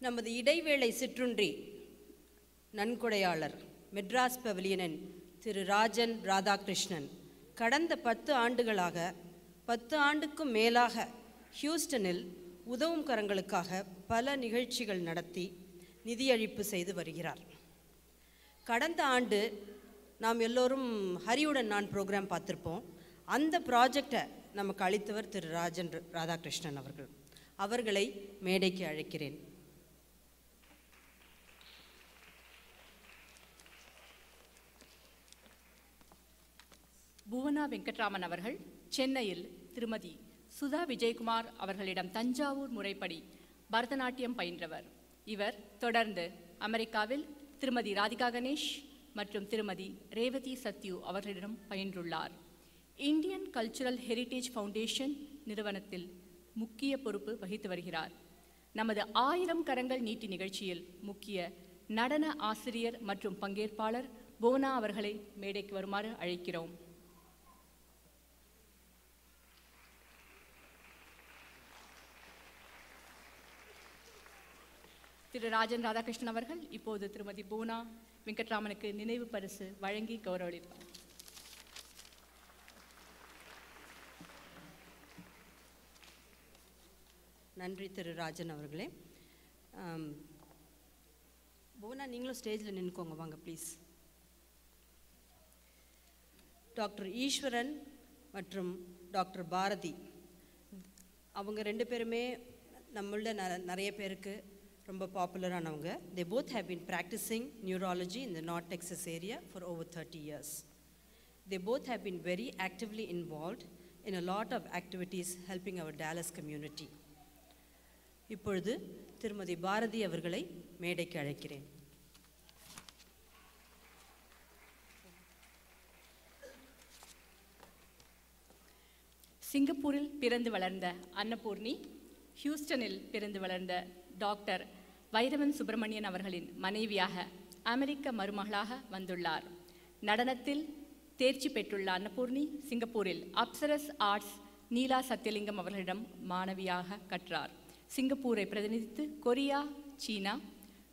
நமது இடைவேளை சிற்றுண்டி நன்கொடையாளர் மெட்ராஸ் பவிலியனின் திரு ராஜன் ராதாகிருஷ்ணன் கடந்த 10 ஆண்டுகளாக 10 ஆண்டுக்கும் மேலாக ஹியூஸ்டனில் உதவும் கரங்களுக்காக பல நிகழ்ச்சிகள் நடத்தி நிதியளிப்பு செய்து வருகிறார். கடந்த ஆண்டு நாம் எல்லோரும் ஹரியுடன் நான் ப்ரோக்ராம் பார்த்துருப்போம். அந்த ப்ராஜெக்டை நமக்கு அளித்தவர் திரு ராஜன் ராதாகிருஷ்ணன் அவர்கள். அவர்களை மேடைக்கு அழைக்கிறேன். புவனா வெங்கட்ராமன் அவர்கள் சென்னையில் திருமதி சுதா விஜயகுமார் அவர்களிடம் தஞ்சாவூர் முறைப்படி பரதநாட்டியம் பயின்றவர். இவர் தொடர்ந்து அமெரிக்காவில் திருமதி ராதிகா கணேஷ் மற்றும் திருமதி ரேவதி சத்யு அவர்களிடம் பயின்றுள்ளார். இந்தியன் கல்ச்சுரல் ஹெரிட்டேஜ் ஃபவுண்டேஷன் நிறுவனத்தில் முக்கிய பொறுப்பு வகித்து வருகிறார். நமது 1000 கரங்கள் நீட்டி நிகழ்ச்சியில் முக்கிய நடன ஆசிரியர் மற்றும் பங்கேற்பாளர் புவனா அவர்களை மேடைக்கு வருமாறு அழைக்கிறோம். திரு ராஜன் ராதாகிருஷ்ணன் அவர்கள் இப்போது திருமதி புவனா வெங்கட்ராமனுக்கு நினைவு பரிசு வழங்கி கௌரவளிப்பார். நன்றி திரு ராஜன் அவர்களே. புவனா, நீங்களும் ஸ்டேஜில் நின்றுக்கோங்க, வாங்க ப்ளீஸ். டாக்டர் ஈஸ்வரன் மற்றும் டாக்டர் பாரதி அவங்க 2 பேருமே நம்மள நிறைய பேருக்கு ரொம்ப பாப்புலரானவங்க. They both have been practicing neurology in the North Texas area for over 30 years. They both have been very actively involved in a lot of activities helping our Dallas community. இப்பொழுது திருமதி பாரதி அவர்களை மேடைக்கு அழைக்கிறேன். சிங்கப்பூரில் பிறந்து வளர்ந்த அன்னபூர்ணி ஹியூஸ்டனில் பிறந்து வளர்ந்த டாக்டர் வைரவன் சுப்பிரமணியன் அவர்களின் மனைவியாக அமெரிக்க மருமகளாக வந்துள்ளார். நடனத்தில் தேர்ச்சி பெற்றுள்ள அன்னபூர்ணி சிங்கப்பூரில் அப்சரஸ் ஆர்ட்ஸ் நீலா சத்யலிங்கம் அவர்களிடம் மாணவியாக கற்றார். சிங்கப்பூரை பிரதிநிதித்து கொரியா, சீனா,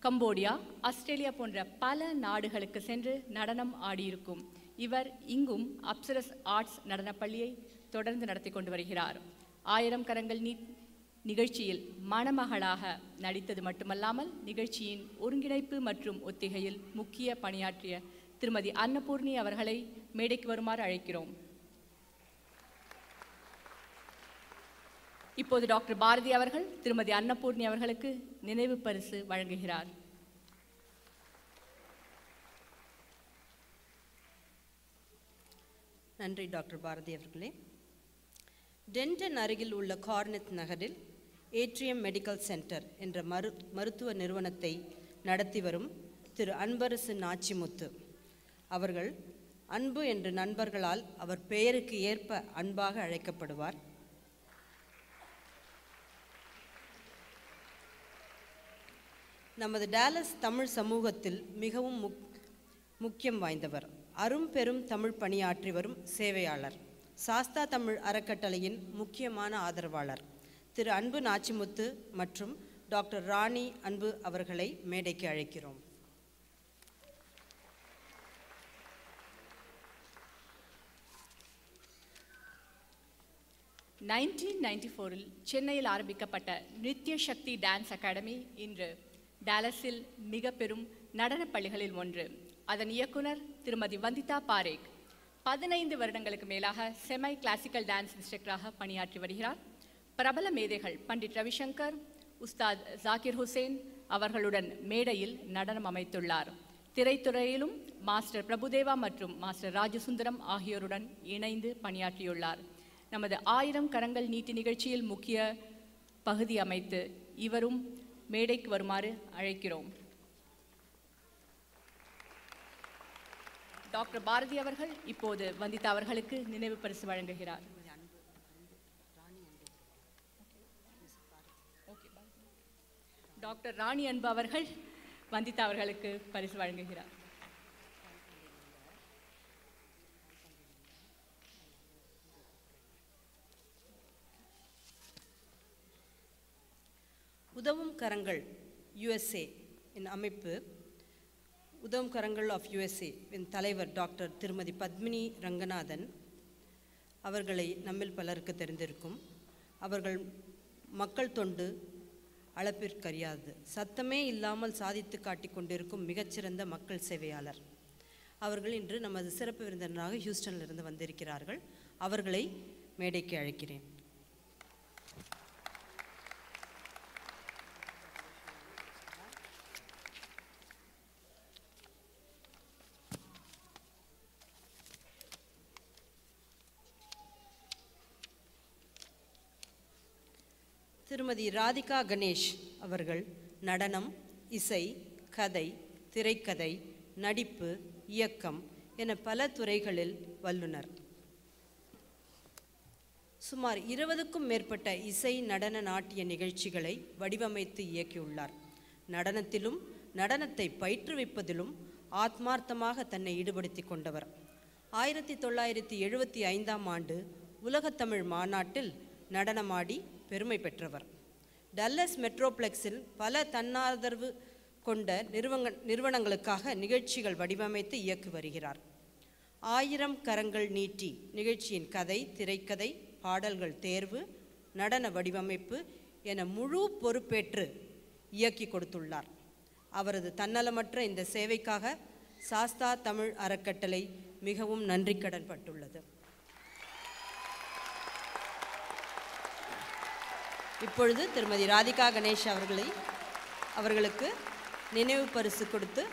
கம்போடியா, ஆஸ்திரேலியா போன்ற பல நாடுகளுக்கு சென்று நடனம் ஆடியிருக்கும் இவர் இங்கும் அப்சரஸ் ஆர்ட்ஸ் நடனப்பள்ளியை தொடர்ந்து நடத்தி கொண்டு வருகிறார். 1000 கரங்கள் நிகழ்ச்சியில் மணமகளாக நடித்தது மட்டுமல்லாமல் நிகழ்ச்சியின் ஒருங்கிணைப்பு மற்றும் ஒத்திகையில் முக்கிய பணியாற்றிய திருமதி அன்னபூர்ணி அவர்களை மேடைக்கு வருமாறு அழைக்கிறோம். இப்போது டாக்டர் பாரதி அவர்கள் திருமதி அன்னபூர்ணி அவர்களுக்கு நினைவு பரிசு வழங்குகிறார். நன்றி டாக்டர் பாரதி அவர்களே. டென்டன் அருகில் உள்ள கார்னெத் நகரில் ஏட்ரியம் மெடிக்கல் சென்டர் என்ற மருத்துவ நிறுவனத்தை நடத்தி வரும் திரு அன்பரசு நாச்சிமுத்து அவர்கள் அன்பு என்று நண்பர்களால் அவர் பெயருக்கு ஏற்ப அன்பாக அழைக்கப்படுவார். நமது டாலஸ் தமிழ் சமூகத்தில் மிகவும் முக்கியம் வாய்ந்தவர். அரும்பெரும் தமிழ் பணியாற்றி வரும் சேவையாளர், சாஸ்தா தமிழ் அறக்கட்டளையின் முக்கியமான ஆதரவாளர் திரு அன்பு நாச்சிமுத்து மற்றும் டாக்டர் ராணி அன்பு அவர்களை மேடைக்கு அழைக்கிறோம். இல் சென்னையில் ஆரம்பிக்கப்பட்ட நித்ய சக்தி டான்ஸ் அகாடமி இன்று டாலஸில் மிக பெரும் நடனப் பள்ளிகளில் ஒன்று. அதன் இயக்குனர் திருமதி வந்திதா பாரேக் 15 வருடங்களுக்கு மேலாக செமை கிளாசிக்கல் டான்ஸ் இன்ஸ்ட்ரக்டராக பணியாற்றி வருகிறார். பிரபல மேதைகள் பண்டிட் ரவிசங்கர், உஸ்தாத் ஜாகிர் ஹுசேன் அவர்களுடன் மேடையில் நடனம் அமைத்துள்ளார். திரைத்துறையிலும் மாஸ்டர் பிரபுதேவா மற்றும் மாஸ்டர் ராஜசுந்தரம் ஆகியோருடன் இணைந்து பணியாற்றியுள்ளார். நமது 1000 கரங்கள் நீட்டி நிகழ்ச்சியில் முக்கிய பகுதி அமைத்து இவரும் மேடைக்கு வருமாறு அழைக்கிறோம். டாக்டர் பாரதி அவர்கள் இப்போது வந்திதா அவர்களுக்கு நினைவு பரிசு வழங்குகிறார். டாக்டர் ராணி அன்பு அவர்கள் வந்திதா அவர்களுக்கு பரிசு வழங்குகிறார். உதவும் கரங்கள் USA இன் அமைப்பு உதவும் கரங்கள் ஆஃப் USA இன் தலைவர் டாக்டர் திருமதி பத்மினி ரங்கநாதன் அவர்களை நம்மில் பலருக்கு தெரிந்திருக்கும். அவர்கள் மக்கள் தொண்டு அளப்பிற்கரியாது, சத்தமே இல்லாமல் சாதித்து காட்டிக் கொண்டிருக்கும் மிகச்சிறந்த மக்கள் சேவையாளர். அவர்கள் இன்று நமது சிறப்பு விருந்தினராக ஹியூஸ்டனிலிருந்து வந்திருக்கிறார்கள். அவர்களை மேடைக்கு அழைக்கிறேன். திருமதி ராதிகா கணேஷ் அவர்கள் நடனம், இசை, கதை, திரைக்கதை, நடிப்பு, இயக்கம் என பல துறைகளில் வல்லுனர். சுமார் 20க்கும் மேற்பட்ட இசை, நடன, நாட்டிய நிகழ்ச்சிகளை வடிவமைத்து இயக்கியுள்ளார். நடனத்திலும் நடனத்தை பயிற்றுவிப்பதிலும் ஆத்மார்த்தமாக தன்னை ஈடுபடுத்தி கொண்டவர். 1975ஆம் ஆண்டு உலகத்தமிழ் மாநாட்டில் நடனமாடி பெருமை பெற்றவர். டல்லஸ் மெட்ரோப்ளெக்ஸில் பல தன்னாதரவு கொண்ட நிறுவனங்களுக்காக நிகழ்ச்சிகள் வடிவமைத்து இயக்கி வருகிறார். 1000 கரங்கள் நீட்டி நிகழ்ச்சியின் கதை, திரைக்கதை, பாடல்கள் தேர்வு, நடன வடிவமைப்பு என முழு பொறுப்பேற்று இயக்கி கொடுத்துள்ளார். அவரது தன்னலமற்ற இந்த சேவைக்காக சாஸ்தா தமிழ் அறக்கட்டளை மிகவும் நன்றி கடன் பட்டுள்ளது. இப்பொழுது திருமதி ராதிகா கணேஷ் அவர்களுக்கு நினைவு பரிசு கொடுத்து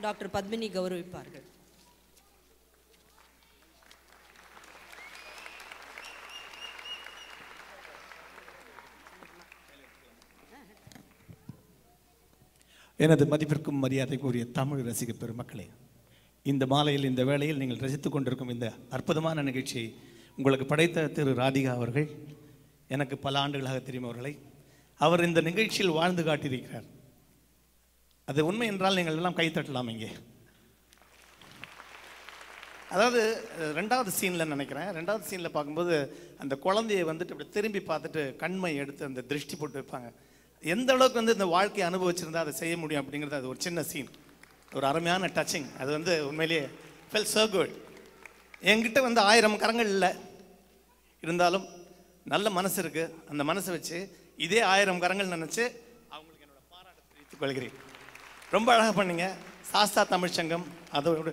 டாக்டர் பத்மினி கௌரவிப்பார்கள். எனது மதிப்பிற்கும் மரியாதைக்குரிய தமிழ் ரசிக பெருமக்களே, இந்த மாலையில் இந்த வேளையில் நீங்கள் ரசித்துக் கொண்டிருக்கும் இந்த அற்புதமான நிகழ்ச்சியை உங்களுக்கு படைத்த திரு ராதிகா அவர்கள், எனக்கு பல ஆண்டுகளாக தெரியும் அவர்களை. அவர் இந்த நிகழ்ச்சியில் வாழ்ந்து காட்டியிருக்கிறார். அது உண்மை என்றால் நீங்கள் எல்லாம் கைத்தட்டலாம். இங்கே அதாவது 2வது சீனில் நினைக்கிறேன், 2வது சீனில் பார்க்கும்போது அந்த குழந்தையை வந்துட்டு இப்படி திரும்பி பார்த்துட்டு கண்மை எடுத்து அந்த திருஷ்டி போட்டு வைப்பாங்க. எந்த அளவுக்கு வந்து இந்த வாழ்க்கையை அனுபவிச்சிருந்தா அதை செய்ய முடியும் அப்படிங்கிறது அது ஒரு சின்ன சீன், ஒரு அருமையான டச்சிங். அது வந்து உண்மையிலேயே ஃபெல் சோ குட். என்கிட்ட வந்து 1000 கரங்கள் இல்லை, இருந்தாலும் நல்ல மனசு இருக்கு. அந்த மனசை வச்சு இதே 1000 கரங்கள் நினச்சி அவங்களுக்கு என்னோட பாராட்டத்தை தெரிவித்துக் கொள்கிறேன். ரொம்ப அழகாக பண்ணீங்க. சாஸ்தா தமிழ் சங்கம் அதோட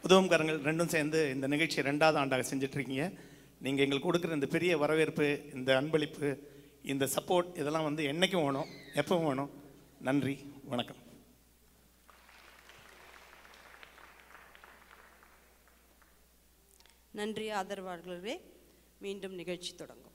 உதவும் கரங்கள் ரெண்டும் சேர்ந்து இந்த நிகழ்ச்சியை 2வது ஆண்டாக செஞ்சிட்ருக்கீங்க. நீங்கள் எங்களுக்கு கொடுக்குற இந்த பெரிய வரவேற்பு, இந்த அன்பளிப்பு, இந்த சப்போர்ட் இதெல்லாம் வந்து என்றைக்கும் வேணும், எப்பவும் வேணும். நன்றி, வணக்கம். நன்றி ஆதரவாளர்களே. மீண்டும் நிகழ்ச்சி தொடங்கும்.